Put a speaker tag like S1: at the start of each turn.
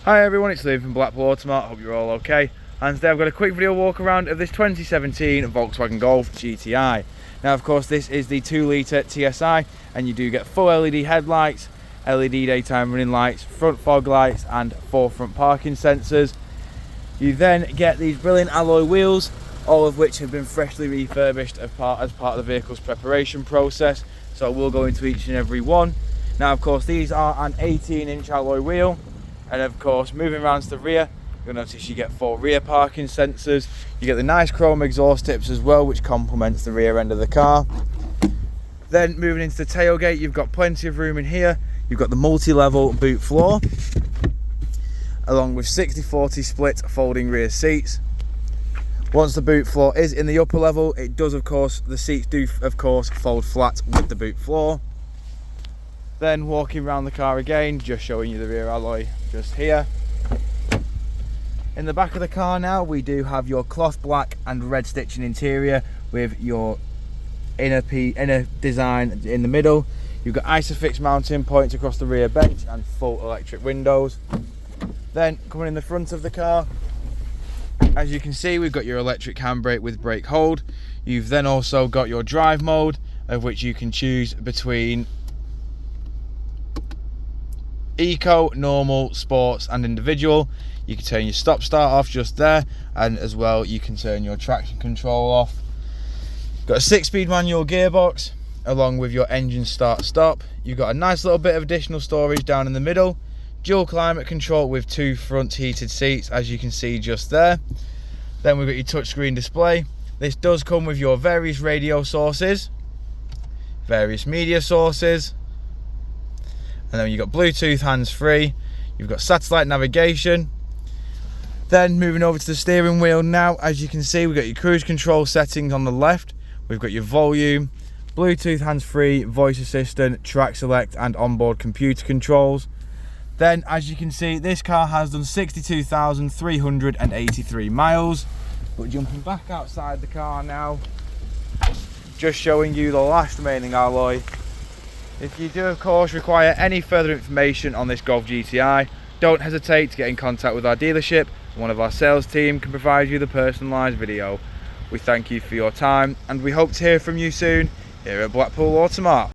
S1: Hi everyone, it's Liam from Blackpool Automart, hope you're all okay. And today I've got a quick video walk around of this 2017 Volkswagen Golf GTI. Now of course this is the 2 litre TSI and you do get full LED headlights, LED daytime running lights, front fog lights and forefront parking sensors. You then get these brilliant alloy wheels, all of which have been freshly refurbished as part of the vehicle's preparation process. So we'll go into each and every one. Now of course these are an 18-inch alloy wheel. And of course, moving around to the rear, you'll notice you get 4 rear parking sensors. You get the nice chrome exhaust tips as well, which complements the rear end of the car. Then moving into the tailgate, you've got plenty of room in here. You've got the multi-level boot floor, along with 60/40 split folding rear seats. Once the boot floor is in the upper level, it does the seats do of course fold flat with the boot floor. Then walking around the car again, just showing you the rear alloy just here. In the back of the car now, we do have your cloth black and red stitching interior with your inner design in the middle. You've got Isofix mounting points across the rear bench and full electric windows. Then coming in the front of the car, as you can see, we've got your electric handbrake with brake hold. You've then also got your drive mode, of which you can choose between Eco, Normal, Sports and Individual. You can turn your stop start off just there, and as well you can turn your traction control off. Got a 6-speed manual gearbox along with your engine start stop. You've got a nice little bit of additional storage down in the middle. Dual climate control with 2 front heated seats, as you can see just there. Then we've got your touchscreen display. This does come with your various radio sources, various media sources. And then you've got Bluetooth hands-free, you've got satellite navigation. Then moving over to the steering wheel now, as you can see, we've got your cruise control settings on the left. We've got your volume, Bluetooth hands-free, voice assistant, track select and onboard computer controls. Then as you can see, this car has done 62,383 miles. But jumping back outside the car now, just showing you the last remaining alloy. If you do of course require any further information on this Golf GTI, don't hesitate to get in contact with our dealership. One of our sales team can provide you the personalised video. We thank you for your time and we hope to hear from you soon here at Blackpool Automart.